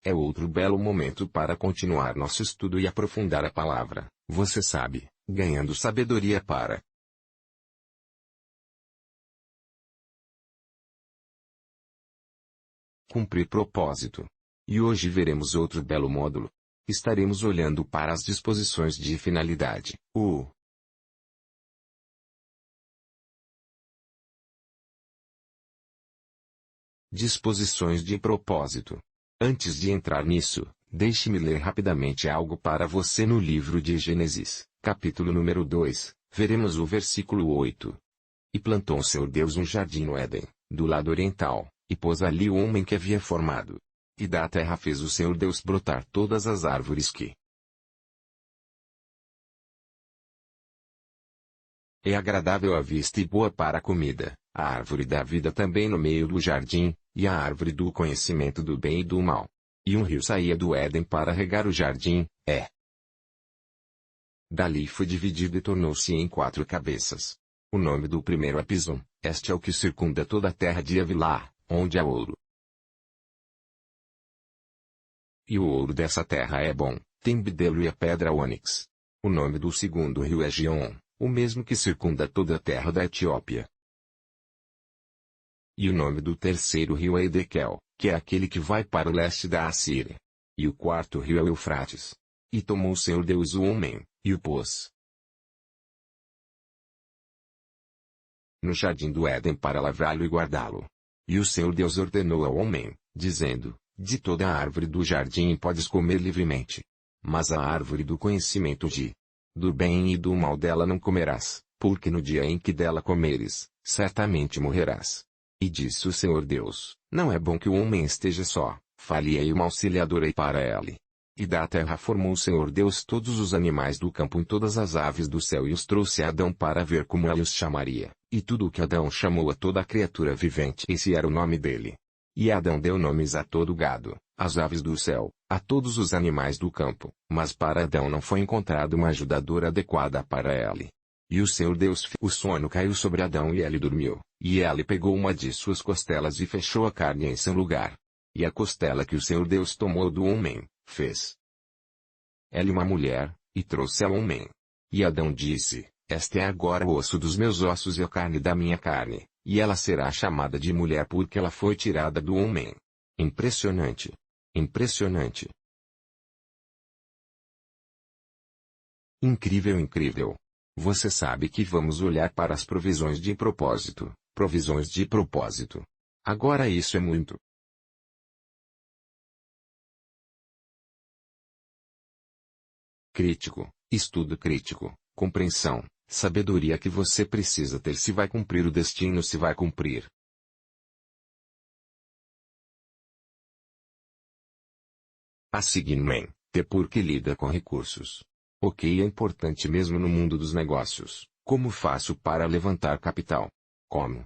É outro belo momento para continuar nosso estudo e aprofundar a palavra, você sabe, ganhando sabedoria para cumprir propósito. E hoje veremos outro belo módulo. Estaremos olhando para as disposições de finalidade, disposições de propósito. Antes de entrar nisso, deixe-me ler rapidamente algo para você no livro de Gênesis, capítulo número 2, veremos o versículo 8. E plantou o Senhor Deus um jardim no Éden, do lado oriental, e pôs ali o homem que havia formado. E da terra fez o Senhor Deus brotar todas as árvores que é agradável à vista e boa para a comida, a árvore da vida também no meio do jardim, e a árvore do conhecimento do bem e do mal. E um rio saía do Éden para regar o jardim, Dali foi dividido e tornou-se em 4 cabeças. O nome do primeiro é Pison, este é o que circunda toda a terra de Havilá, onde há ouro. E o ouro dessa terra é bom, tem bedelo e a pedra ônix. O nome do segundo rio é Gion, o mesmo que circunda toda a terra da Etiópia. E o nome do terceiro rio é Edequel, que é aquele que vai para o leste da Assíria. E o quarto rio é o Eufrates. E tomou o Senhor Deus o homem, e o pôs no jardim do Éden para lavrá-lo e guardá-lo. E o Senhor Deus ordenou ao homem, dizendo: de toda a árvore do jardim podes comer livremente. Mas a árvore do conhecimento do bem e do mal dela não comerás, porque no dia em que dela comeres, certamente morrerás. E disse o Senhor Deus: não é bom que o homem esteja só, far-lhe-ei uma auxiliadora para ele. E da terra formou o Senhor Deus todos os animais do campo e todas as aves do céu e os trouxe a Adão para ver como ele os chamaria. E tudo o que Adão chamou a toda a criatura vivente, esse era o nome dele. E Adão deu nomes a todo o gado, às aves do céu, a todos os animais do campo, mas para Adão não foi encontrada uma ajudadora adequada para ele. E o Senhor Deus o sono caiu sobre Adão e ele dormiu, e ele pegou uma de suas costelas e fechou a carne em seu lugar. E a costela que o Senhor Deus tomou do homem, fez ele uma mulher, e trouxe ao homem. E Adão disse: este é agora o osso dos meus ossos e a carne da minha carne, e ela será chamada de mulher porque ela foi tirada do homem. Impressionante. Impressionante. Incrível, incrível. Você sabe que vamos olhar para as provisões de propósito, provisões de propósito. Agora isso é muito crítico, estudo crítico, compreensão, sabedoria que você precisa ter se vai cumprir o destino, se vai cumprir. A seguinte, ter porque lida com recursos. Ok, é importante mesmo no mundo dos negócios. Como faço para levantar capital? Como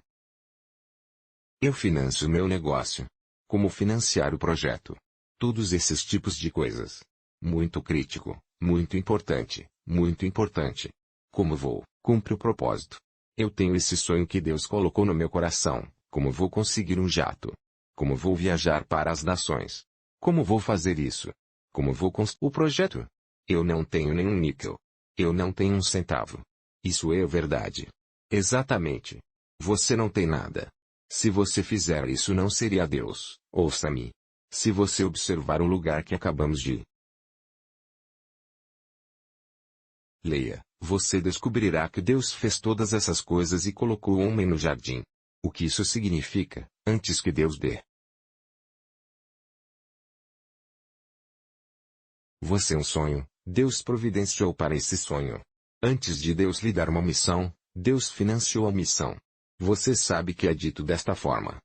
eu financio meu negócio? Como financiar o projeto? Todos esses tipos de coisas. Muito crítico, muito importante, muito importante. Como vou cumprir o propósito? Eu tenho esse sonho que Deus colocou no meu coração. Como vou conseguir um jato? Como vou viajar para as nações? Como vou fazer isso? Como vou construir o projeto? Eu não tenho nenhum níquel. Eu não tenho um centavo. Isso é verdade. Exatamente. Você não tem nada. Se você fizer isso não seria Deus. Ouça-me. Se você observar o lugar que acabamos de leia, você descobrirá que Deus fez todas essas coisas e colocou o homem no jardim. O que isso significa? Antes que Deus dê você um sonho, Deus providenciou para esse sonho. Antes de Deus lhe dar uma missão, Deus financiou a missão. Você sabe que é dito desta forma.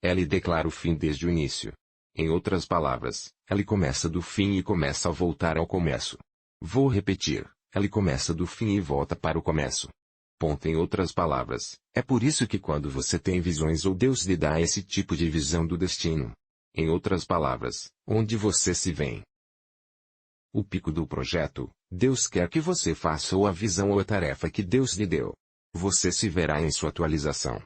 Ele declara o fim desde o início. Em outras palavras, ele começa do fim e começa a voltar ao começo. Vou repetir, ele começa do fim e volta para o começo. Ponto. Em outras palavras, é por isso que quando você tem visões ou Deus lhe dá esse tipo de visão do destino. Em outras palavras, onde você se vê. O pico do projeto, Deus quer que você faça ou a visão ou a tarefa que Deus lhe deu. Você se verá em sua atualização.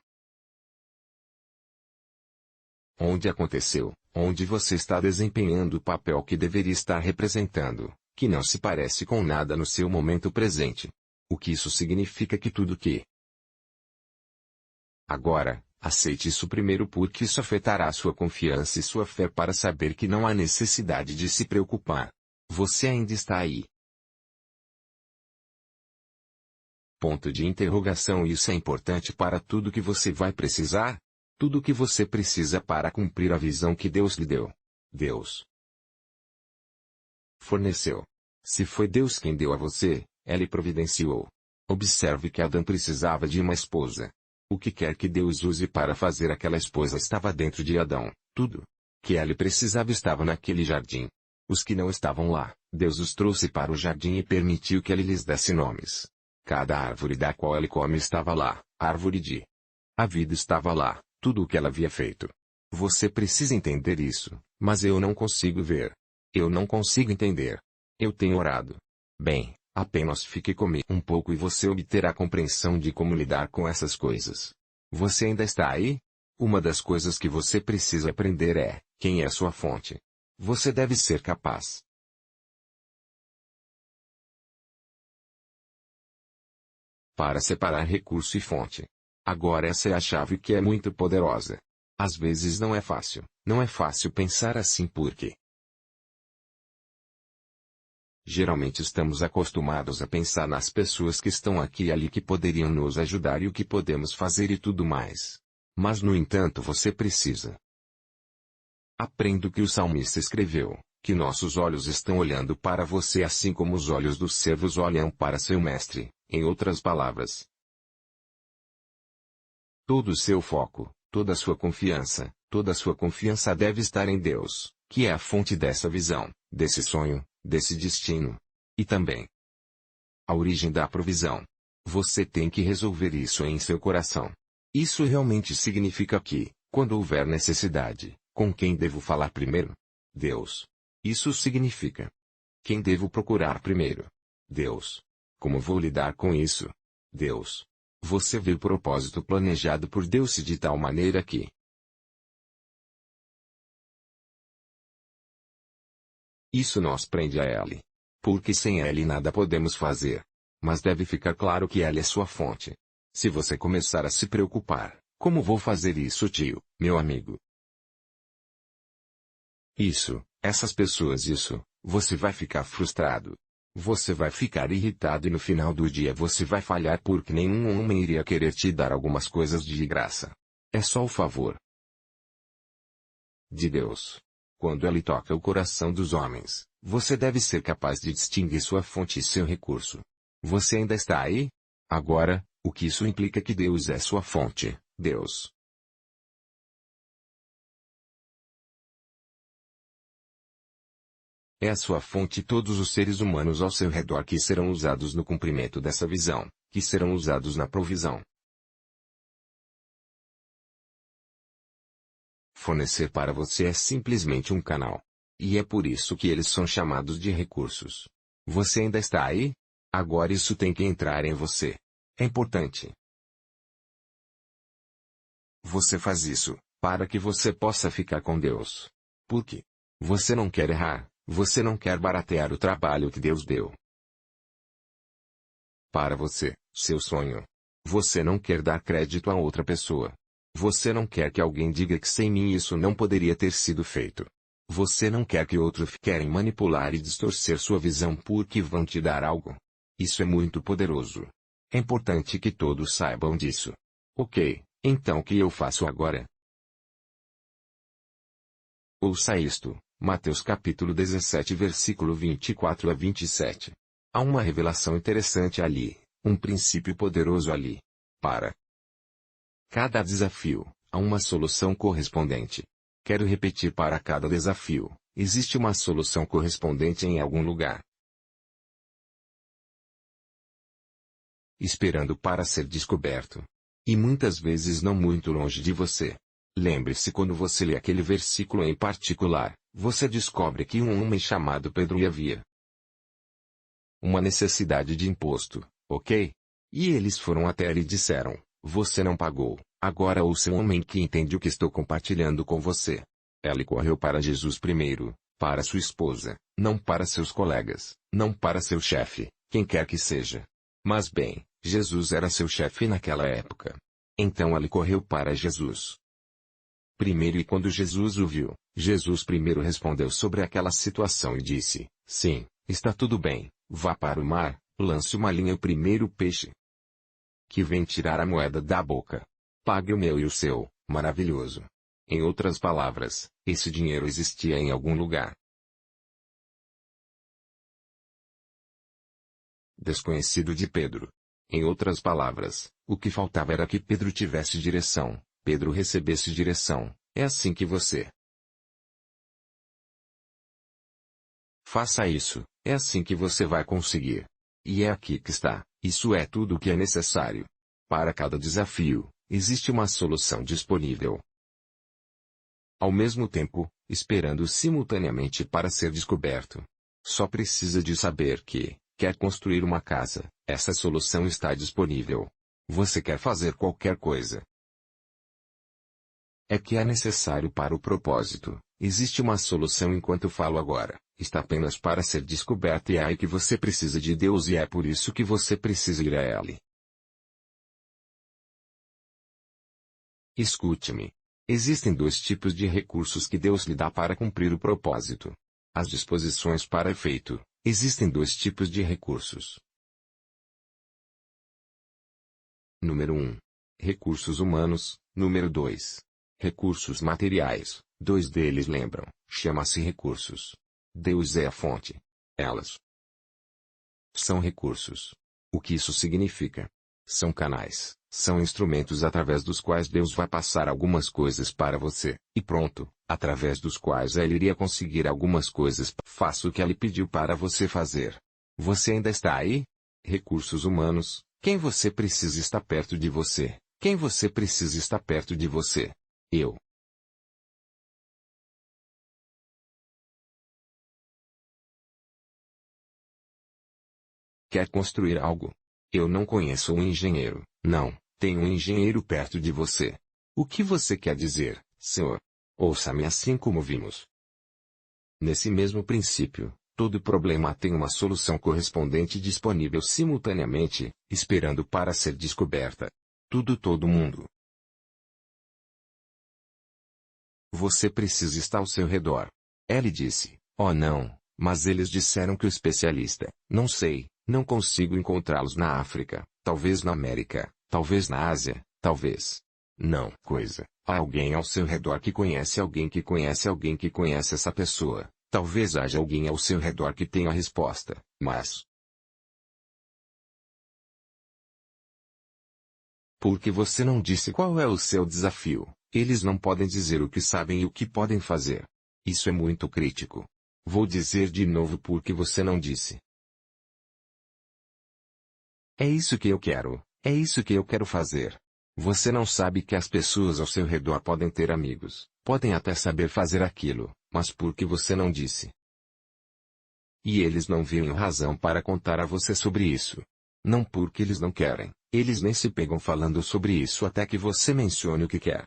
Onde aconteceu, onde você está desempenhando o papel que deveria estar representando, que não se parece com nada no seu momento presente. O que isso significa que tudo que... Agora, aceite isso primeiro porque isso afetará sua confiança e sua fé para saber que não há necessidade de se preocupar. Você ainda está aí. Ponto de interrogação. Isso é importante para tudo que você vai precisar? Tudo o que você precisa para cumprir a visão que Deus lhe deu. Deus forneceu. Se foi Deus quem deu a você, Ele providenciou. Observe que Adão precisava de uma esposa. O que quer que Deus use para fazer aquela esposa estava dentro de Adão. Tudo que ele precisava estava naquele jardim. Os que não estavam lá, Deus os trouxe para o jardim e permitiu que ele lhes desse nomes. Cada árvore da qual ele come estava lá, árvore de a vida estava lá, tudo o que ela havia feito. Você precisa entender isso, mas eu não consigo ver. Eu não consigo entender. Eu tenho orado. Bem, apenas fique comigo um pouco e você obterá compreensão de como lidar com essas coisas. Você ainda está aí? Uma das coisas que você precisa aprender é, quem é sua fonte? Você deve ser capaz para separar recurso e fonte. Agora essa é a chave que é muito poderosa. Às vezes não é fácil pensar assim porque geralmente estamos acostumados a pensar nas pessoas que estão aqui e ali que poderiam nos ajudar e o que podemos fazer e tudo mais. Mas no entanto você precisa. Aprenda o que o salmista escreveu, que nossos olhos estão olhando para você assim como os olhos dos servos olham para seu mestre, em outras palavras. Todo o seu foco, toda a sua confiança deve estar em Deus, que é a fonte dessa visão, desse sonho, desse destino. E também a origem da provisão. Você tem que resolver isso em seu coração. Isso realmente significa que, quando houver necessidade, com quem devo falar primeiro? Deus. Isso significa quem devo procurar primeiro? Deus. Como vou lidar com isso? Deus. Você vê o propósito planejado por Deus de tal maneira que isso nos prende a Ele. Porque sem Ele nada podemos fazer. Mas deve ficar claro que Ele é sua fonte. Se você começar a se preocupar, como vou fazer isso, tio, meu amigo? Essas pessoas, você vai ficar frustrado. Você vai ficar irritado e no final do dia você vai falhar porque nenhum homem iria querer te dar algumas coisas de graça. É só o favor de Deus. Quando Ele toca o coração dos homens, você deve ser capaz de distinguir sua fonte e seu recurso. Você ainda está aí? Agora, o que isso implica que Deus é sua fonte, Deus é a sua fonte e todos os seres humanos ao seu redor que serão usados no cumprimento dessa visão, que serão usados na provisão. Fornecer para você é simplesmente um canal. E é por isso que eles são chamados de recursos. Você ainda está aí? Agora isso tem que entrar em você. É importante. Você faz isso, para que você possa ficar com Deus. Por quê? Você não quer errar, você não quer baratear o trabalho que Deus deu para você, seu sonho. Você não quer dar crédito a outra pessoa. Você não quer que alguém diga que sem mim isso não poderia ter sido feito. Você não quer que outros querem manipular e distorcer sua visão porque vão te dar algo. Isso é muito poderoso. É importante que todos saibam disso. Ok, então o que eu faço agora? Ouça isto, Mateus capítulo 17 versículo 24 a 27. Há uma revelação interessante ali, um princípio poderoso ali. Para cada desafio, há uma solução correspondente. Quero repetir, para cada desafio, existe uma solução correspondente em algum lugar. Esperando para ser descoberto. E muitas vezes não muito longe de você. Lembre-se, quando você lê aquele versículo em particular, você descobre que um homem chamado Pedro havia uma necessidade de imposto, ok? E eles foram até ele e disseram: você não pagou, Agora ouça um homem que entende o que estou compartilhando com você. Ele correu para Jesus primeiro, para sua esposa, não para seus colegas, não para seu chefe, quem quer que seja. Mas bem, Jesus era seu chefe naquela época. Então ele correu para Jesus primeiro e quando Jesus o viu, Jesus primeiro respondeu sobre aquela situação e disse, sim, está tudo bem, vá para o mar, lance uma linha o primeiro peixe que vem tirar a moeda da boca. Pague o meu e o seu, maravilhoso. Em outras palavras, esse dinheiro existia em algum lugar. Desconhecido de Pedro. Em outras palavras, o que faltava era que Pedro tivesse direção, Pedro recebesse direção. É assim que você faça isso, é assim que você vai conseguir. E é aqui que está, isso é tudo o que é necessário. Para cada desafio, existe uma solução disponível. Ao mesmo tempo, esperando simultaneamente para ser descoberto. Só precisa de saber que, quer construir uma casa, essa solução está disponível. Você quer fazer qualquer coisa. É que é necessário para o propósito. Existe uma solução enquanto falo agora. Está apenas para ser descoberta e é aí que você precisa de Deus e é por isso que você precisa ir a Ele. Escute-me. Existem dois tipos de recursos que Deus lhe dá para cumprir o propósito. As disposições para efeito. Existem dois tipos de recursos. Número 1. Recursos humanos. Número 2. Recursos materiais. Dois deles lembram, chama-se recursos. Deus é a fonte. Elas são recursos. O que isso significa? São canais, são instrumentos através dos quais Deus vai passar algumas coisas para você, e pronto, através dos quais Ele iria conseguir algumas coisas. Faça o que Ele pediu para você fazer. Você ainda está aí? Recursos humanos, quem você precisa estar perto de você? Quem você precisa estar perto de você? Eu. Quer construir algo? Eu não conheço um engenheiro, não, tem um engenheiro perto de você. O que você quer dizer, senhor? Ouça-me assim como vimos. Nesse mesmo princípio, todo problema tem uma solução correspondente disponível simultaneamente, esperando para ser descoberta. Todo mundo. Você precisa estar ao seu redor. Ele disse, oh não, mas eles disseram que o especialista, não sei, não consigo encontrá-los na África, talvez na América, talvez na Ásia, talvez. Não, coisa, há alguém ao seu redor que conhece alguém que conhece alguém que conhece essa pessoa, talvez haja alguém ao seu redor que tenha a resposta, mas... Porque você não disse qual é o seu desafio, eles não podem dizer o que sabem e o que podem fazer. Isso é muito crítico. Vou dizer de novo porque você não disse. É isso que eu quero, é isso que eu quero fazer. Você não sabe que as pessoas ao seu redor podem ter amigos, podem até saber fazer aquilo, mas porque você não disse. E eles não viram razão para contar a você sobre isso. Não porque eles não querem, eles nem se pegam falando sobre isso até que você mencione o que quer.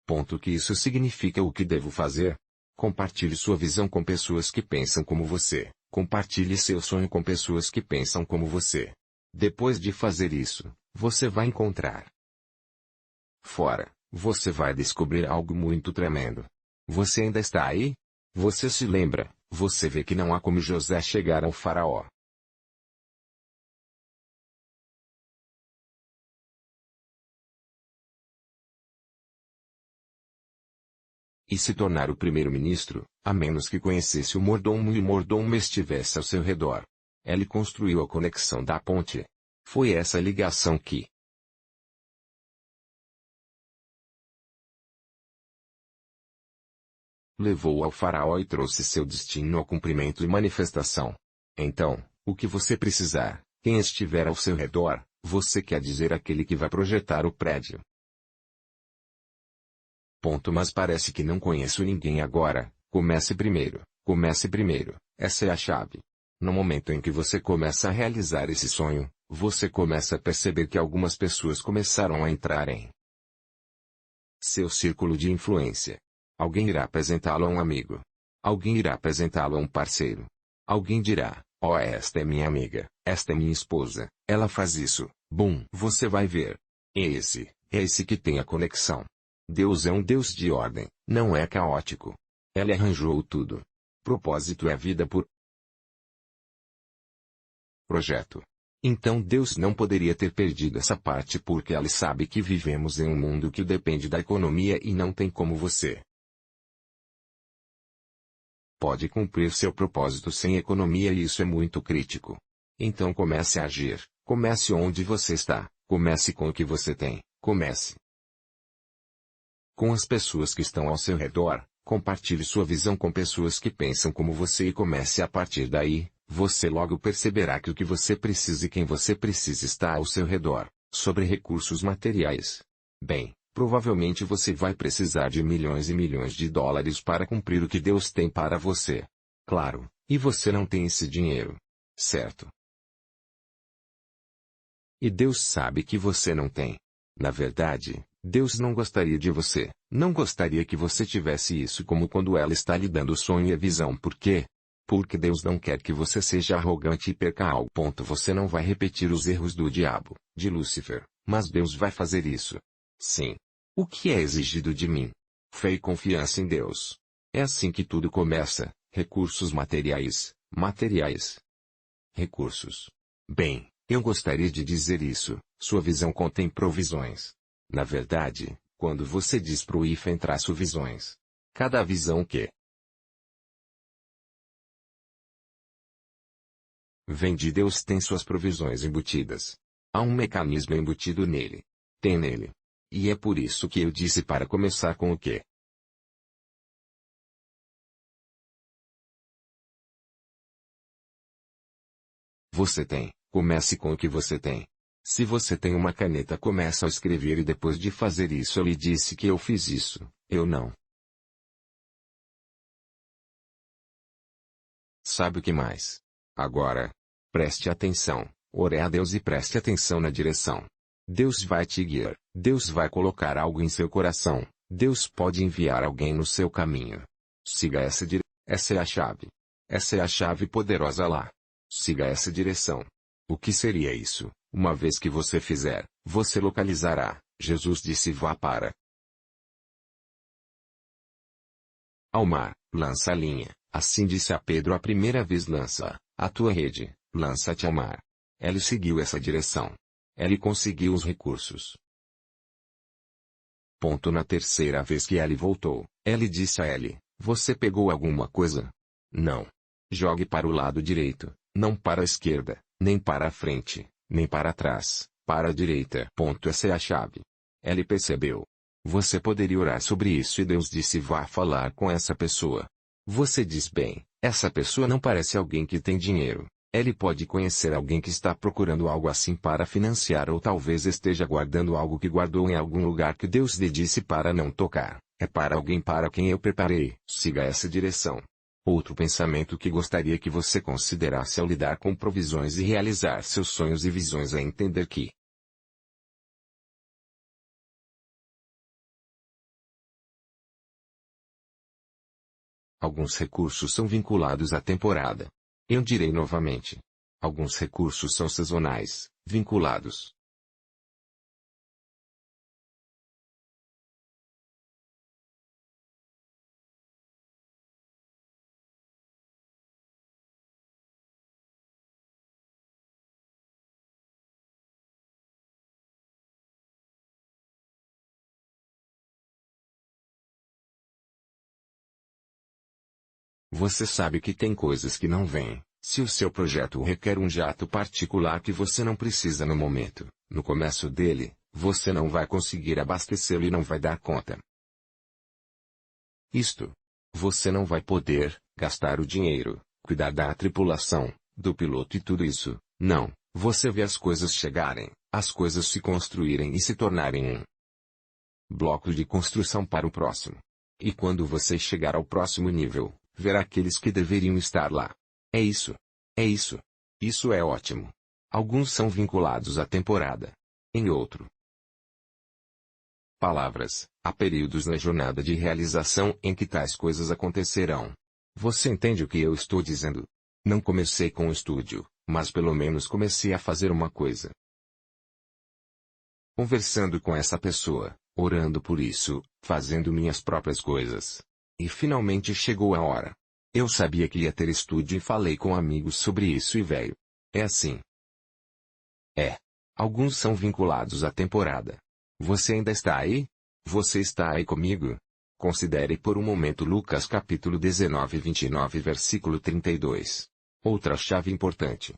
Ponto que isso significa o que devo fazer? Compartilhe sua visão com pessoas que pensam como você. Compartilhe seu sonho com pessoas que pensam como você. Depois de fazer isso, você vai encontrar. Fora, você vai descobrir algo muito tremendo. Você ainda está aí? Você se lembra, você vê que não há como José chegar ao faraó. E se tornar o primeiro-ministro, a menos que conhecesse o mordomo e o mordomo estivesse ao seu redor. Ele construiu a conexão da ponte. Foi essa ligação que levou ao faraó e trouxe seu destino ao cumprimento e manifestação. Então, o que você precisar, quem estiver ao seu redor, você quer dizer aquele que vai projetar o prédio. Ponto. Mas parece que não conheço ninguém agora. Comece primeiro, essa é a chave. No momento em que você começa a realizar esse sonho, você começa a perceber que algumas pessoas começaram a entrar em seu círculo de influência. Alguém irá apresentá-lo a um amigo. Alguém irá apresentá-lo a um parceiro. Alguém dirá: "Oh, esta é minha amiga, esta é minha esposa, ela faz isso." Bum, você vai ver. É esse que tem a conexão. Deus é um Deus de ordem, não é caótico. Ele arranjou tudo. Propósito é vida por projeto. Então Deus não poderia ter perdido essa parte porque Ele sabe que vivemos em um mundo que depende da economia e não tem como você pode cumprir seu propósito sem economia e isso é muito crítico. Então comece a agir, comece onde você está, comece com o que você tem, comece com as pessoas que estão ao seu redor, compartilhe sua visão com pessoas que pensam como você e comece a partir daí, você logo perceberá que o que você precisa e quem você precisa está ao seu redor. Sobre recursos materiais. Bem, provavelmente você vai precisar de milhões e milhões de dólares para cumprir o que Deus tem para você. Claro, e você não tem esse dinheiro. Certo? E Deus sabe que você não tem. Na verdade, Deus não gostaria de você, não gostaria que você tivesse isso como quando ela está lhe dando o sonho e a visão. Por quê? Porque Deus não quer que você seja arrogante e perca algo. Você não vai repetir os erros do diabo, de Lúcifer, mas Deus vai fazer isso. Sim. O que é exigido de mim? Fé e confiança em Deus. É assim que tudo começa. Recursos materiais, recursos. Bem, eu gostaria de dizer isso, sua visão contém provisões. Na verdade, quando você diz pro hífen traço visões. Cada visão que vem de Deus tem suas provisões embutidas. Há um mecanismo embutido nele. Tem nele. E é por isso que eu disse para começar com o que você tem. Comece com o que você tem. Se você tem uma caneta, comece a escrever e depois de fazer isso eu lhe disse que eu fiz isso, eu não. Sabe o que mais? Agora, preste atenção, ore a Deus e preste atenção na direção. Deus vai te guiar, Deus vai colocar algo em seu coração, Deus pode enviar alguém no seu caminho. Siga essa direção, essa é a chave. Essa é a chave poderosa lá. Siga essa direção. O que seria isso? Uma vez que você fizer, você localizará. Jesus disse: vá para ao mar, lança a linha. Assim disse a Pedro a primeira vez: lança a tua rede, lança-te ao mar. Ele seguiu essa direção. Ele conseguiu os recursos. Na terceira vez que ele voltou, ele disse a ele: você pegou alguma coisa? Não. Jogue para o lado direito, não para a esquerda, nem para a frente, nem para trás, para a direita. Essa é a chave. Ele percebeu. Você poderia orar sobre isso e Deus disse: vá falar com essa pessoa. Você diz: bem, essa pessoa não parece alguém que tem dinheiro. Ele pode conhecer alguém que está procurando algo assim para financiar ou talvez esteja guardando algo que guardou em algum lugar que Deus lhe disse para não tocar. É para alguém para quem eu preparei. Siga essa direção. Outro pensamento que gostaria que você considerasse ao lidar com provisões e realizar seus sonhos e visões é entender que alguns recursos são vinculados à temporada. Eu direi novamente. Alguns recursos são sazonais, vinculados Você sabe que tem coisas que não vêm. Se o seu projeto requer um jato particular que você não precisa no momento, no começo dele, você não vai conseguir abastecê-lo e não vai dar conta. Isto. Você não vai poder gastar o dinheiro, cuidar da tripulação, do piloto e tudo isso. Não. Você vê as coisas chegarem, as coisas se construírem e se tornarem um bloco de construção para o próximo. E quando você chegar ao próximo nível, ver aqueles que deveriam estar lá. É isso. É isso. Isso é ótimo. Alguns são vinculados à temporada. Em outro palavras, há períodos na jornada de realização em que tais coisas acontecerão. Você entende o que eu estou dizendo? Não comecei com o estúdio, mas pelo menos comecei a fazer uma coisa. Conversando com essa pessoa, orando por isso, fazendo minhas próprias coisas. E finalmente chegou a hora. Eu sabia que ia ter estúdio e falei com amigos sobre isso e veio. É assim. Alguns são vinculados à temporada. Você ainda está aí? Você está aí comigo? Considere por um momento Lucas capítulo 19 29 versículo 32. Outra chave importante.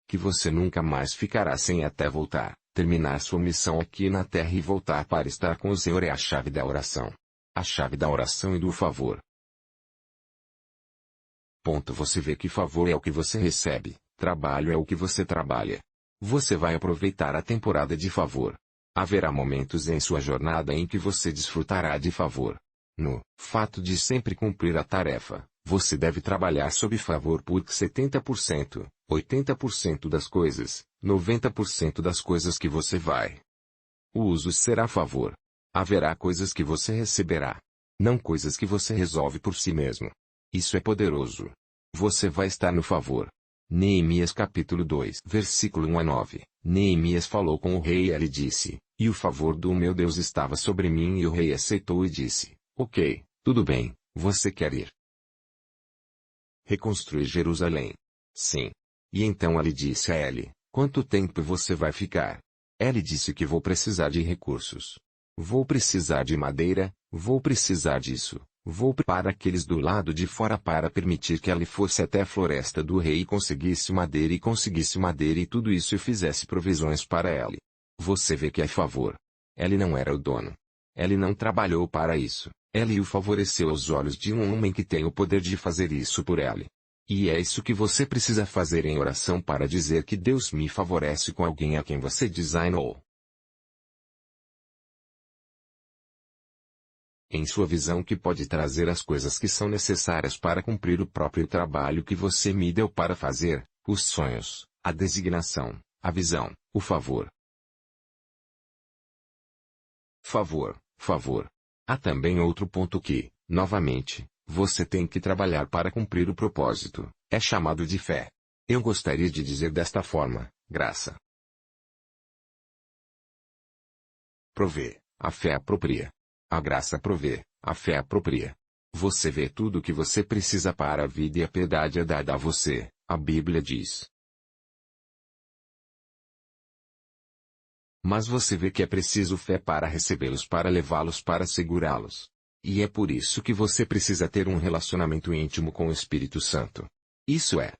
Que você nunca mais ficará sem até voltar, terminar sua missão aqui na terra e voltar para estar com o Senhor é a chave da oração. A chave da oração e do favor. Você vê que favor é o que você recebe, trabalho é o que você trabalha. Você vai aproveitar a temporada de favor. Haverá momentos em sua jornada em que você desfrutará de favor. No fato de sempre cumprir a tarefa, você deve trabalhar sob favor por 70%, 80% das coisas, 90% das coisas que você vai. O uso será favor. Haverá coisas que você receberá. Não coisas que você resolve por si mesmo. Isso é poderoso. Você vai estar no favor. Neemias capítulo 2 versículo 1 a 9. Neemias falou com o rei e ele disse, e o favor do meu Deus estava sobre mim e o rei aceitou e disse, ok, tudo bem, você quer ir reconstruir Jerusalém? Sim. E então ele disse a ele, quanto tempo você vai ficar? Ele disse que vou precisar de recursos. Vou precisar de madeira, vou precisar disso. Vou para aqueles do lado de fora para permitir que ele fosse até a floresta do rei e conseguisse madeira e tudo isso e fizesse provisões para ele. Você vê que é favor. Ele não era o dono. Ele não trabalhou para isso. Ele o favoreceu aos olhos de um homem que tem o poder de fazer isso por ele. E é isso que você precisa fazer em oração para dizer que Deus me favorece com alguém a quem você designou. Em sua visão que pode trazer as coisas que são necessárias para cumprir o próprio trabalho que você me deu para fazer, os sonhos, a designação, a visão, o favor. Favor. Há também outro ponto que, novamente, você tem que trabalhar para cumprir o propósito, é chamado de fé. Eu gostaria de dizer desta forma, graça. Provê, a fé apropria. A graça provê, a fé apropria. Você vê tudo o que você precisa para a vida e a piedade é dada a você, a Bíblia diz. Mas você vê que é preciso fé para recebê-los, para levá-los, para segurá-los. E é por isso que você precisa ter um relacionamento íntimo com o Espírito Santo. Isso é.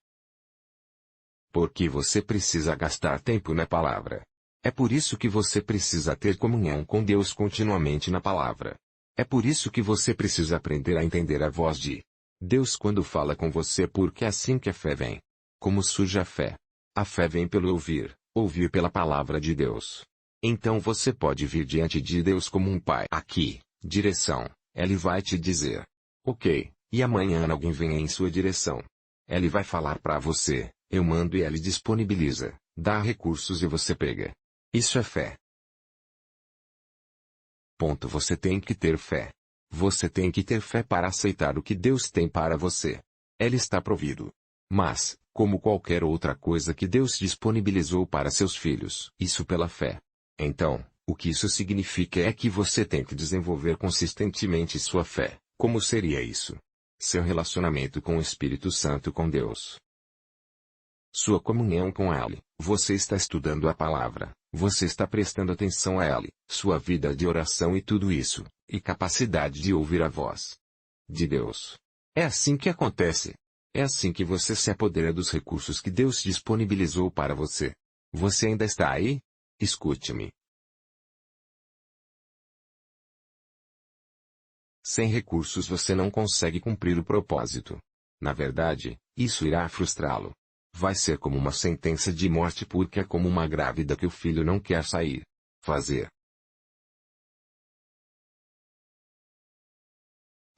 Porque você precisa gastar tempo na palavra. É por isso que você precisa ter comunhão com Deus continuamente na palavra. É por isso que você precisa aprender a entender a voz de Deus quando fala com você, porque é assim que a fé vem. Como surge a fé? A fé vem pelo ouvir, ouvir pela palavra de Deus. Então você pode vir diante de Deus como um pai. Aqui, direção, Ele vai te dizer. Ok, e amanhã alguém vem em sua direção. Ele vai falar para você, eu mando e Ele disponibiliza, dá recursos e você pega. Isso é fé. Você tem que ter fé. Você tem que ter fé para aceitar o que Deus tem para você. Ele está provido. Mas, como qualquer outra coisa que Deus disponibilizou para seus filhos, isso pela fé. Então, o que isso significa é que você tem que desenvolver consistentemente sua fé. Como seria isso? Seu relacionamento com o Espírito Santo com Deus. Sua comunhão com Ele. Você está estudando a palavra. Você está prestando atenção a Ele, sua vida de oração e tudo isso, e capacidade de ouvir a voz de Deus. É assim que acontece. É assim que você se apodera dos recursos que Deus disponibilizou para você. Você ainda está aí? Escute-me. Sem recursos você não consegue cumprir o propósito. Na verdade, isso irá frustrá-lo. Vai ser como uma sentença de morte porque é como uma grávida que o filho não quer sair.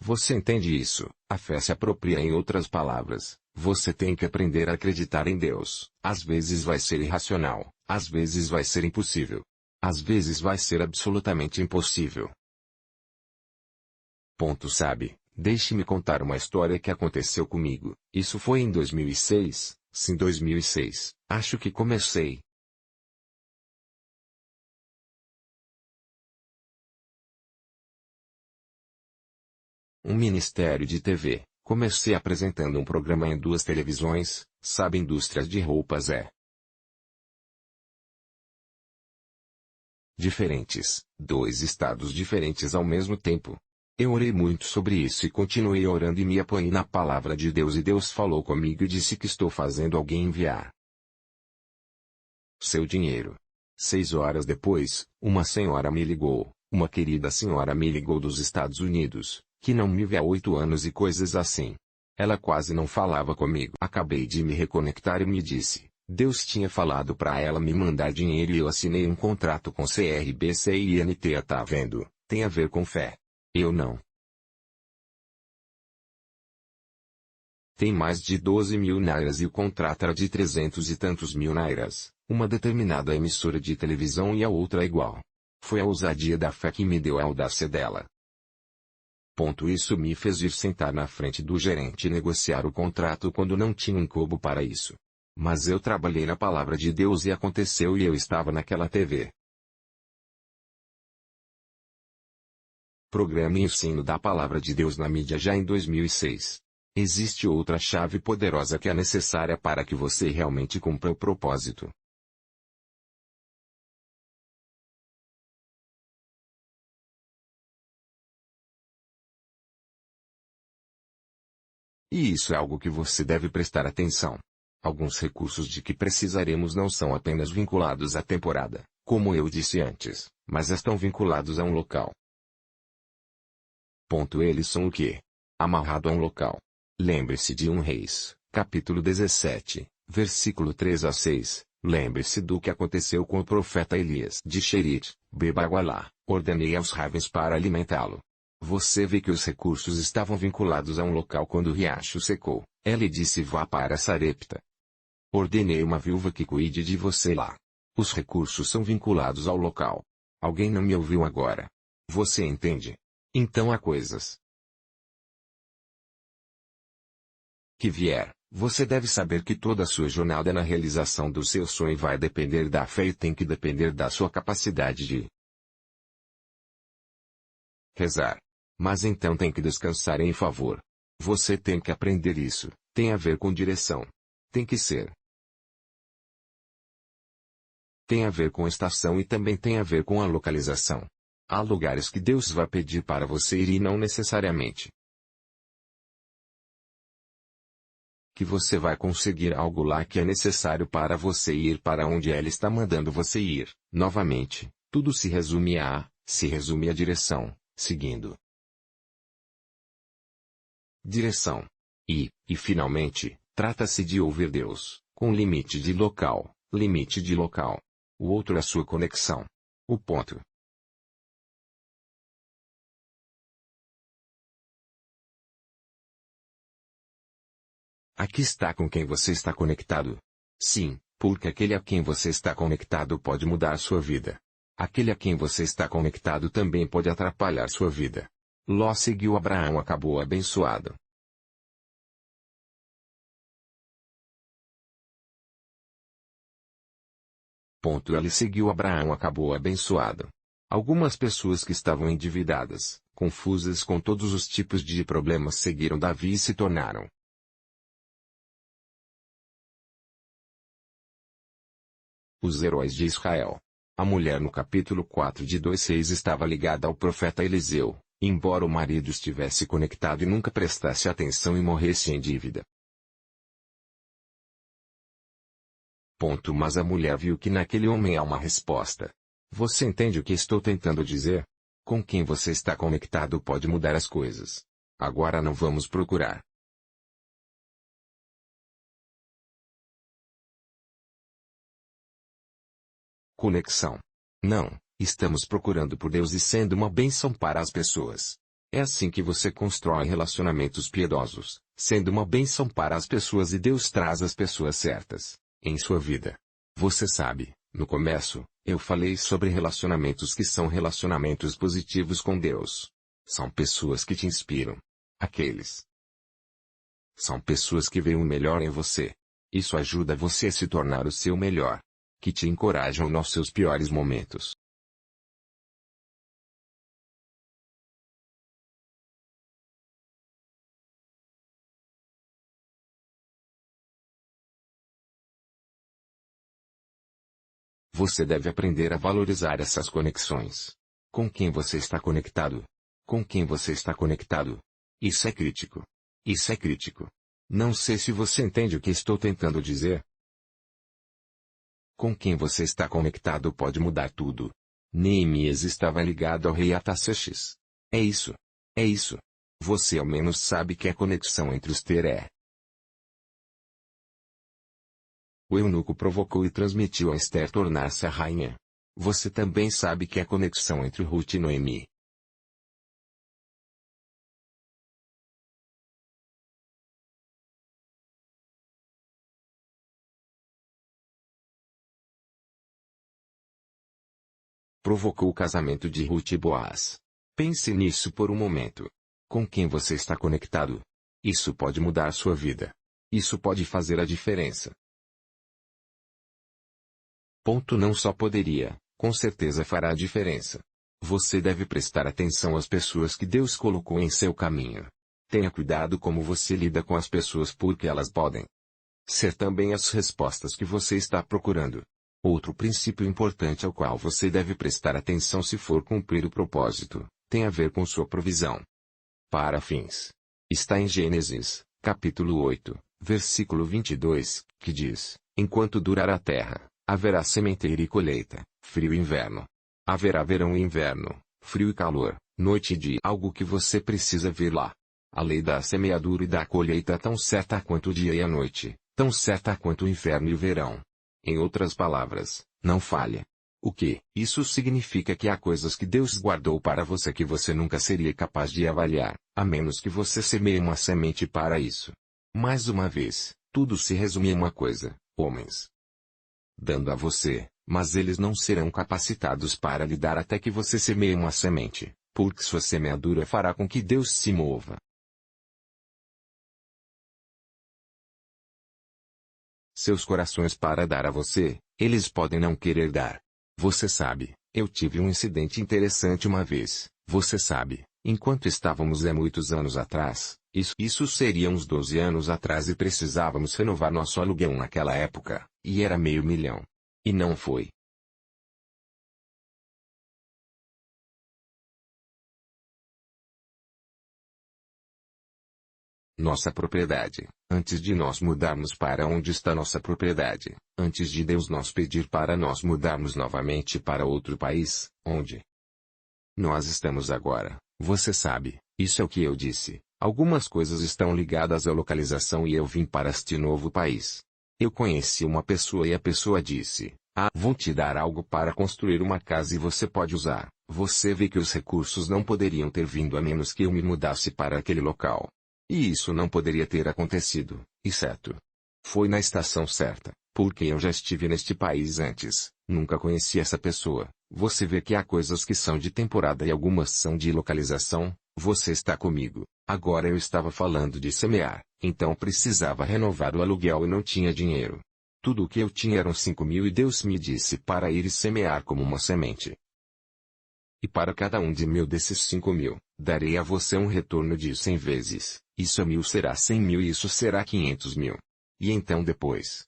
Você entende isso? A fé se apropria, em outras palavras. Você tem que aprender a acreditar em Deus. Às vezes vai ser irracional, às vezes vai ser impossível. Às vezes vai ser absolutamente impossível. Sabe, deixe-me contar uma história que aconteceu comigo. Isso foi em 2006, sim, 2006, acho que comecei. Um ministério de TV. Comecei apresentando um programa em 2 televisões, sabe, indústrias de roupas diferentes, 2 estados diferentes ao mesmo tempo. Eu orei muito sobre isso e continuei orando e me apoiei na palavra de Deus, e Deus falou comigo e disse que estou fazendo alguém enviar seu dinheiro. 6 horas depois, uma senhora me ligou, uma querida senhora me ligou dos Estados Unidos, que não me vê há 8 anos e coisas assim. Ela quase não falava comigo. Acabei de me reconectar e me disse, Deus tinha falado para ela me mandar dinheiro e eu assinei um contrato com CRBCINT. Tá vendo? Tem a ver com fé. Eu não. Tem mais de 12 mil nairas e o contrato era de 300 e tantos mil nairas, uma determinada emissora de televisão e a outra igual. Foi a ousadia da fé que me deu a audácia dela. Isso me fez ir sentar na frente do gerente e negociar o contrato quando não tinha um cobo para isso. Mas eu trabalhei na palavra de Deus e aconteceu, e eu estava naquela TV. Programa e ensino da palavra de Deus na mídia já em 2006. Existe outra chave poderosa que é necessária para que você realmente cumpra o propósito. E isso é algo que você deve prestar atenção. Alguns recursos de que precisaremos não são apenas vinculados à temporada, como eu disse antes, mas estão vinculados a um local. Eles são o quê? Amarrado a um local. Lembre-se de 1 Reis, capítulo 17, versículo 3 a 6. Lembre-se do que aconteceu com o profeta Elias. De Xerit, beba água lá, ordenei aos ravens para alimentá-lo. Você vê que os recursos estavam vinculados a um local quando o riacho secou. Ele disse, vá para Sarepta. Ordenei uma viúva que cuide de você lá. Os recursos são vinculados ao local. Alguém não me ouviu agora? Você entende? Então há coisas que vier, você deve saber que toda a sua jornada na realização do seu sonho vai depender da fé e tem que depender da sua capacidade de rezar. Mas então tem que descansar em favor. Você tem que aprender isso, tem a ver com direção. Tem que ser. Tem a ver com estação e também tem a ver com a localização. Há lugares que Deus vai pedir para você ir e não necessariamente que você vai conseguir algo lá que é necessário para você ir para onde Ele está mandando você ir. Novamente, tudo se resume à direção, seguindo direção. E finalmente, trata-se de ouvir Deus, com limite de local, limite de local. O outro é a sua conexão. O ponto. Aqui está com quem você está conectado. Sim, porque aquele a quem você está conectado pode mudar sua vida. Aquele a quem você está conectado também pode atrapalhar sua vida. Ló seguiu Abraão, acabou abençoado. Ele seguiu Abraão, acabou abençoado. Algumas pessoas que estavam endividadas, confusas com todos os tipos de problemas, seguiram Davi e se tornaram os heróis de Israel. A mulher no capítulo 4 de 2:6 estava ligada ao profeta Eliseu, embora o marido estivesse conectado e nunca prestasse atenção e morresse em dívida. Mas a mulher viu que naquele homem há uma resposta. Você entende o que estou tentando dizer? Com quem você está conectado pode mudar as coisas. Agora não vamos procurar conexão. Não, estamos procurando por Deus e sendo uma bênção para as pessoas. É assim que você constrói relacionamentos piedosos, sendo uma bênção para as pessoas e Deus traz as pessoas certas em sua vida. Você sabe, no começo, eu falei sobre relacionamentos que são relacionamentos positivos com Deus. São pessoas que te inspiram. Aqueles são pessoas que veem o melhor em você. Isso ajuda você a se tornar o seu melhor. Que te encorajam nos seus piores momentos. Você deve aprender a valorizar essas conexões. Com quem você está conectado? Com quem você está conectado? Isso é crítico. Isso é crítico. Não sei se você entende o que estou tentando dizer. Com quem você está conectado pode mudar tudo. Neemias estava ligado ao rei Artaxerxes. É isso. É isso. Você ao menos sabe que a conexão entre os ter é. O eunuco provocou e transmitiu a Esther tornar-se a rainha. Você também sabe que a conexão entre Ruth e Noemi. Provocou o casamento de Ruth e Boaz. Pense nisso por um momento. Com quem você está conectado? Isso pode mudar sua vida. Isso pode fazer a diferença. Ponto não só poderia, com certeza fará a diferença. Você deve prestar atenção às pessoas que Deus colocou em seu caminho. Tenha cuidado como você lida com as pessoas porque elas podem ser também as respostas que você está procurando. Outro princípio importante ao qual você deve prestar atenção se for cumprir o propósito, tem a ver com sua provisão. Para fins. Está em Gênesis, capítulo 8, versículo 22, que diz: Enquanto durar a terra, haverá sementeira e colheita, frio e inverno. Haverá verão e inverno, frio e calor, noite e dia. Algo que você precisa ver lá. A lei da semeadura e da colheita é tão certa quanto o dia e a noite, tão certa quanto o inverno e o verão. Em outras palavras, não falha. O que? Isso significa que há coisas que Deus guardou para você que você nunca seria capaz de avaliar, a menos que você semeie uma semente para isso. Mais uma vez, tudo se resume em uma coisa: homens dando a você, mas eles não serão capacitados para lhe dar até que você semeie uma semente, porque sua semeadura fará com que Deus se mova. Seus corações para dar a você, eles podem não querer dar. Você sabe, eu tive um incidente interessante uma vez, você sabe, enquanto estávamos muitos anos atrás, isso seria uns 12 anos atrás e precisávamos renovar nosso aluguel naquela época, e era $500.000. E não foi. Nossa propriedade, antes de nós mudarmos para onde está nossa propriedade, antes de Deus nos pedir para nós mudarmos novamente para outro país, onde nós estamos agora, você sabe, isso é o que eu disse, algumas coisas estão ligadas à localização e eu vim para este novo país. Eu conheci uma pessoa e a pessoa disse: vou te dar algo para construir uma casa e você pode usar. Você vê que os recursos não poderiam ter vindo a menos que eu me mudasse para aquele local. E isso não poderia ter acontecido, exceto. Foi na estação certa, porque eu já estive neste país antes, nunca conheci essa pessoa. Você vê que há coisas que são de temporada e algumas são de localização. Você está comigo. Agora eu estava falando de semear, então precisava renovar o aluguel e não tinha dinheiro. Tudo o que eu tinha eram 5.000 e Deus me disse para ir semear como uma semente. E para cada um de 1.000 desses 5.000, darei a você um retorno de 100 vezes. Isso a 1.000 será 100.000 e isso será 500.000. E então depois.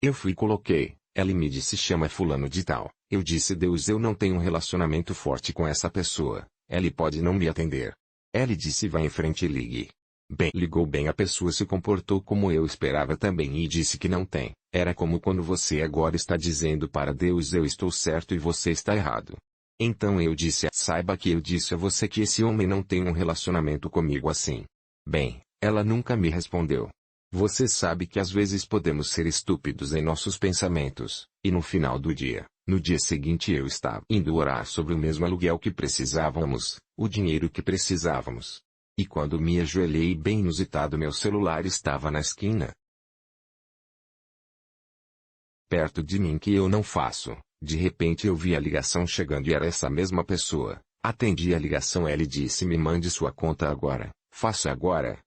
Eu fui e coloquei, ela me disse chama fulano de tal. Eu disse Deus eu não tenho um relacionamento forte com essa pessoa. Ele pode não me atender. Ele disse vá em frente e ligue. Bem, ligou bem a pessoa se comportou como eu esperava também e disse que não tem. Era como quando você agora está dizendo para Deus eu estou certo e você está errado. Então eu disse saiba que eu disse a você que esse homem não tem um relacionamento comigo assim. Bem, ela nunca me respondeu. Você sabe que às vezes podemos ser estúpidos em nossos pensamentos, e no final do dia, no dia seguinte eu estava indo orar sobre o mesmo aluguel que precisávamos, o dinheiro que precisávamos. E quando me ajoelhei bem inusitado, meu celular estava na esquina, perto de mim, que eu não faço. De repente eu vi a ligação chegando e era essa mesma pessoa. Atendi a ligação, ele disse: me mande sua conta agora. Faça agora.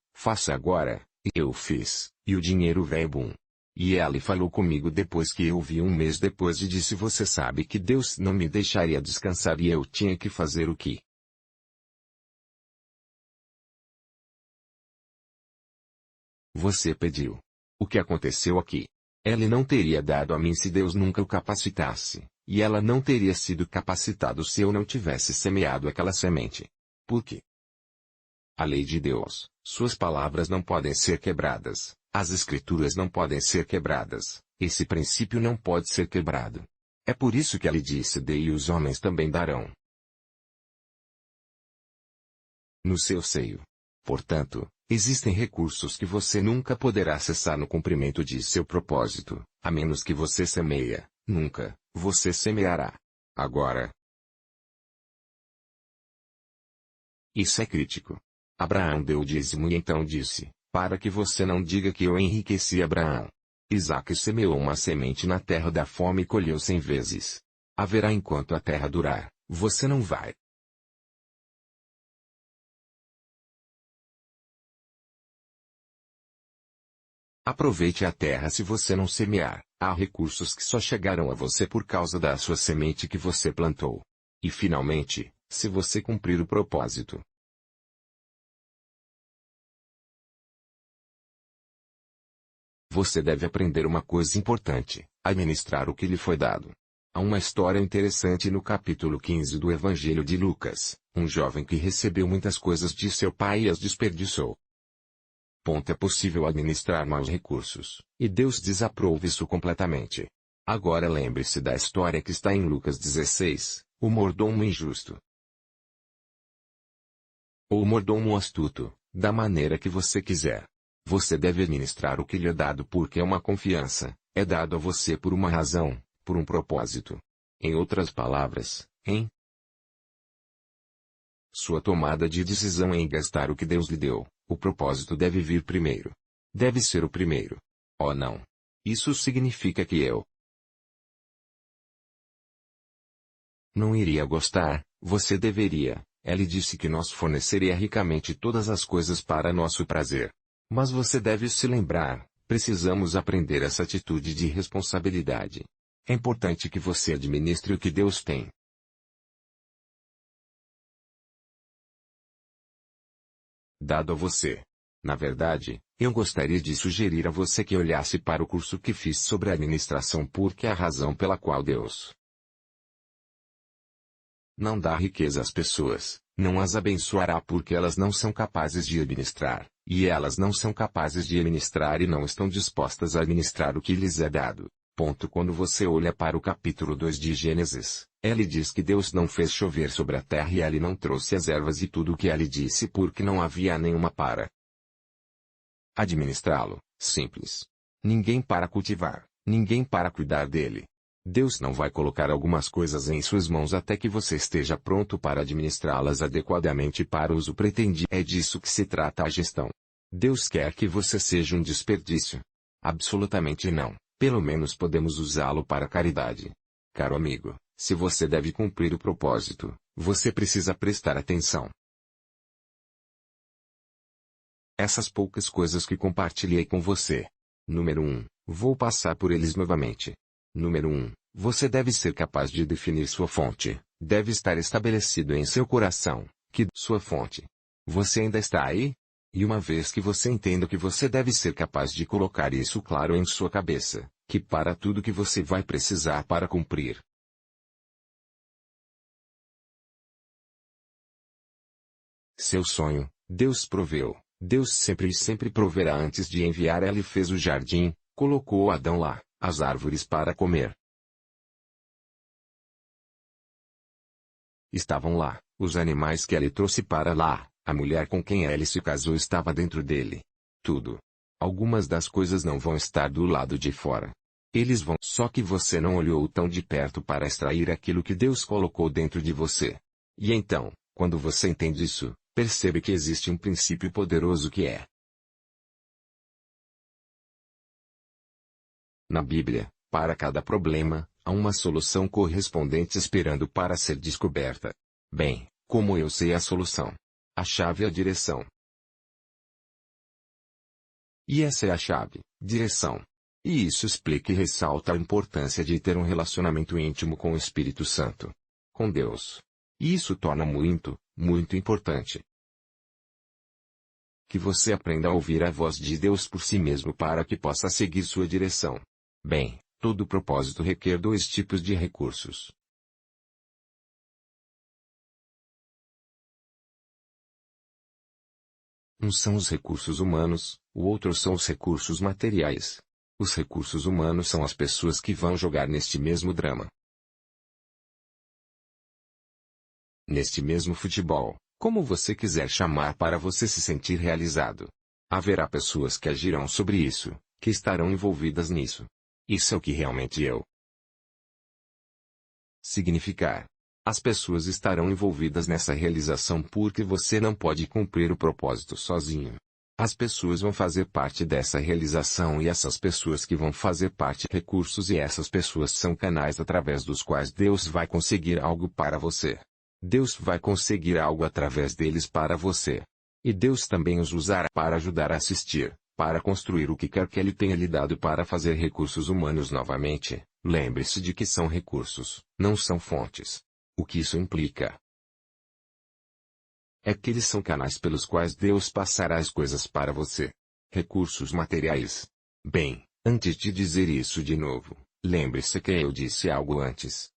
E eu fiz, e o dinheiro veio bum. E ele falou comigo depois que eu vi um mês depois e disse: você sabe que Deus não me deixaria descansar e eu tinha que fazer o que você pediu. O que aconteceu aqui? Ele não teria dado a mim se Deus nunca o capacitasse, e ela não teria sido capacitado se eu não tivesse semeado aquela semente. Por quê? A lei de Deus, suas palavras não podem ser quebradas, as escrituras não podem ser quebradas, esse princípio não pode ser quebrado. É por isso que ele disse: dei e os homens também darão no seu seio. Portanto, existem recursos que você nunca poderá acessar no cumprimento de seu propósito, a menos que você semeia, nunca, você semeará. Agora, isso é crítico. Abraão deu o dízimo e então disse: para que você não diga que eu enriqueci Abraão. Isaque semeou uma semente na terra da fome e colheu 100 vezes. Haverá enquanto a terra durar, você não vai. Aproveite a terra. Se você não semear, há recursos que só chegarão a você por causa da sua semente que você plantou. E finalmente, se você cumprir o propósito, você deve aprender uma coisa importante: administrar o que lhe foi dado. Há uma história interessante no capítulo 15 do Evangelho de Lucas, um jovem que recebeu muitas coisas de seu pai e as desperdiçou. É possível administrar maus recursos, e Deus desaprova isso completamente. Agora lembre-se da história que está em Lucas 16, o mordomo injusto. Ou o mordomo astuto, da maneira que você quiser. Você deve administrar o que lhe é dado porque é uma confiança, é dado a você por uma razão, por um propósito. Em outras palavras, em sua tomada de decisão em gastar o que Deus lhe deu, o propósito deve vir primeiro. Deve ser o primeiro. Oh não! Isso significa que eu não iria gostar, você deveria. Ele disse que nos forneceria ricamente todas as coisas para nosso prazer. Mas você deve se lembrar, precisamos aprender essa atitude de responsabilidade. É importante que você administre o que Deus tem dado a você. Na verdade, eu gostaria de sugerir a você que olhasse para o curso que fiz sobre administração, porque é a razão pela qual Deus não dá riqueza às pessoas, não as abençoará porque elas não são capazes de administrar, e elas não são capazes de administrar e não estão dispostas a administrar o que lhes é dado. Quando você olha para o capítulo 2 de Gênesis, ele diz que Deus não fez chover sobre a terra e ele não trouxe as ervas e tudo o que ele disse porque não havia nenhuma para administrá-lo. Simples. Ninguém para cultivar, ninguém para cuidar dele. Deus não vai colocar algumas coisas em suas mãos até que você esteja pronto para administrá-las adequadamente para o uso pretendido. É disso que se trata a gestão. Deus quer que você seja um desperdício? Absolutamente não. Pelo menos podemos usá-lo para caridade. Caro amigo, se você deve cumprir o propósito, você precisa prestar atenção. Essas poucas coisas que compartilhei com você. Número 1, vou passar por eles novamente. Número 1, você deve ser capaz de definir sua fonte. Deve estar estabelecido em seu coração, que sua fonte. Você ainda está aí? E uma vez que você entenda que você deve ser capaz de colocar isso claro em sua cabeça, que para tudo que você vai precisar para cumprir seu sonho, Deus proveu. Deus sempre e sempre proverá. Antes de enviar, ele fez o jardim, colocou Adão lá, as árvores para comer estavam lá, os animais que ele trouxe para lá, a mulher com quem ele se casou estava dentro dele. Tudo. Algumas das coisas não vão estar do lado de fora. Eles vão, só que você não olhou tão de perto para extrair aquilo que Deus colocou dentro de você. E então, Quando você entende isso, percebe que existe um princípio poderoso que é: na Bíblia, para cada problema, há uma solução correspondente esperando para ser descoberta. Bem, como eu sei a solução? A chave é a direção. E essa é a chave, direção. E isso explica e ressalta a importância de ter um relacionamento íntimo com o Espírito Santo. Com Deus. E isso torna muito, muito importante que você aprenda a ouvir a voz de Deus por si mesmo para que possa seguir sua direção. Bem, todo propósito requer dois tipos de recursos. Um são os recursos humanos, o outro são os recursos materiais. Os recursos humanos são as pessoas que vão jogar neste mesmo drama. Neste mesmo futebol, como você quiser chamar para você se sentir realizado. Haverá pessoas que agirão sobre isso, que estarão envolvidas nisso. Isso é o que realmente significar. As pessoas estarão envolvidas nessa realização porque você não pode cumprir o propósito sozinho. As pessoas vão fazer parte dessa realização e essas pessoas que vão fazer parte recursos e essas pessoas são canais através dos quais Deus vai conseguir algo para você. Deus vai conseguir algo através deles para você. E Deus também os usará para ajudar a assistir, para construir o que quer que Ele tenha lhe dado para fazer recursos humanos novamente. Lembre-se de que são recursos, não são fontes. O que isso implica? É que eles são canais pelos quais Deus passará as coisas para você. Recursos materiais. Bem, antes de dizer isso de novo, lembre-se que eu disse algo antes.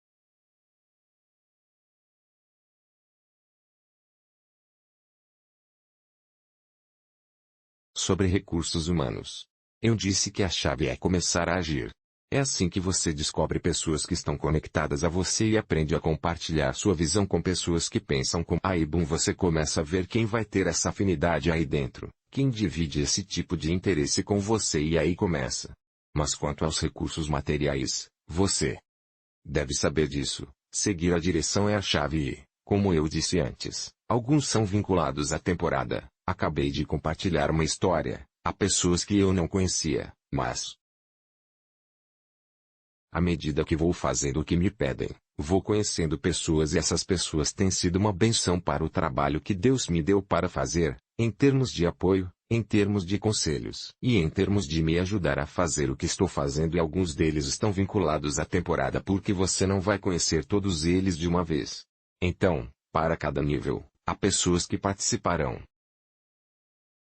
Sobre recursos humanos. Eu disse que a chave é começar a agir. É assim que você descobre pessoas que estão conectadas a você e aprende a compartilhar sua visão com pessoas que pensam como aí bom você começa a ver quem vai ter essa afinidade aí dentro, quem divide esse tipo de interesse com você e aí começa. Mas quanto aos recursos materiais, você deve saber disso. Seguir a direção é a chave e, como eu disse antes, alguns são vinculados à temporada. Acabei de compartilhar uma história, há pessoas que eu não conhecia, mas à medida que vou fazendo o que me pedem, vou conhecendo pessoas e essas pessoas têm sido uma benção para o trabalho que Deus me deu para fazer, em termos de apoio, em termos de conselhos e em termos de me ajudar a fazer o que estou fazendo e alguns deles estão vinculados à temporada porque você não vai conhecer todos eles de uma vez. Então, para cada nível, há pessoas que participarão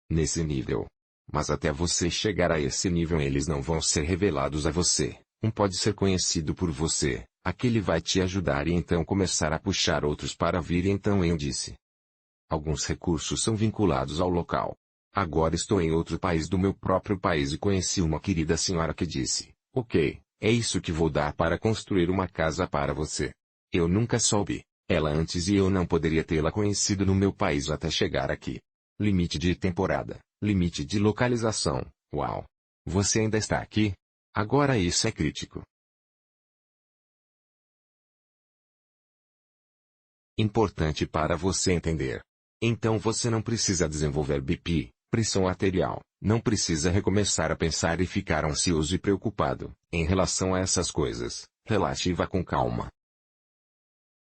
nesse nível. Mas até você chegar a esse nível eles não vão ser revelados a você. Um pode ser conhecido por você, aquele vai te ajudar e então começar a puxar outros para vir e então eu disse. Alguns recursos são vinculados ao local. Agora estou em outro país do meu próprio país e conheci uma querida senhora que disse, ok, é isso que vou dar para construir uma casa para você. Eu nunca soube ela antes e eu não poderia tê-la conhecido no meu país até chegar aqui. Limite de temporada, limite de localização, uau! Você ainda está aqui? Agora isso é crítico. Importante para você entender. Então você não precisa desenvolver BP, pressão arterial, não precisa recomeçar a pensar e ficar ansioso e preocupado, em relação a essas coisas, relaxe e vá com calma.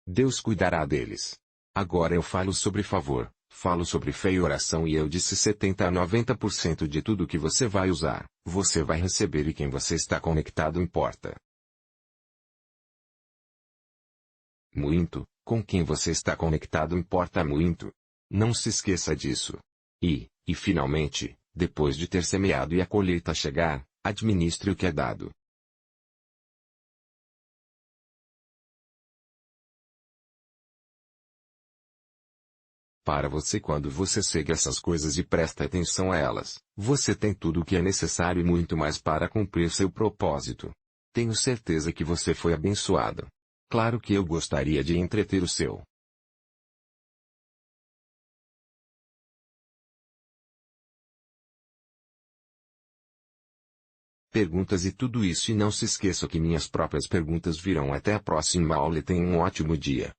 Deus cuidará deles. Agora eu falo sobre favor, falo sobre fé e oração e eu disse 70 a 90% de tudo que você vai usar, você vai receber e quem você está conectado importa muito, com quem você está conectado importa muito. Não se esqueça disso. E finalmente, depois de ter semeado e a colheita chegar, administre o que é dado. Para você quando você segue essas coisas e presta atenção a elas, você tem tudo o que é necessário e muito mais para cumprir seu propósito. Tenho certeza que você foi abençoado. Claro que eu gostaria de entreter o seu perguntas e tudo isso e não se esqueça que minhas próprias perguntas virão até a próxima aula e tenha um ótimo dia.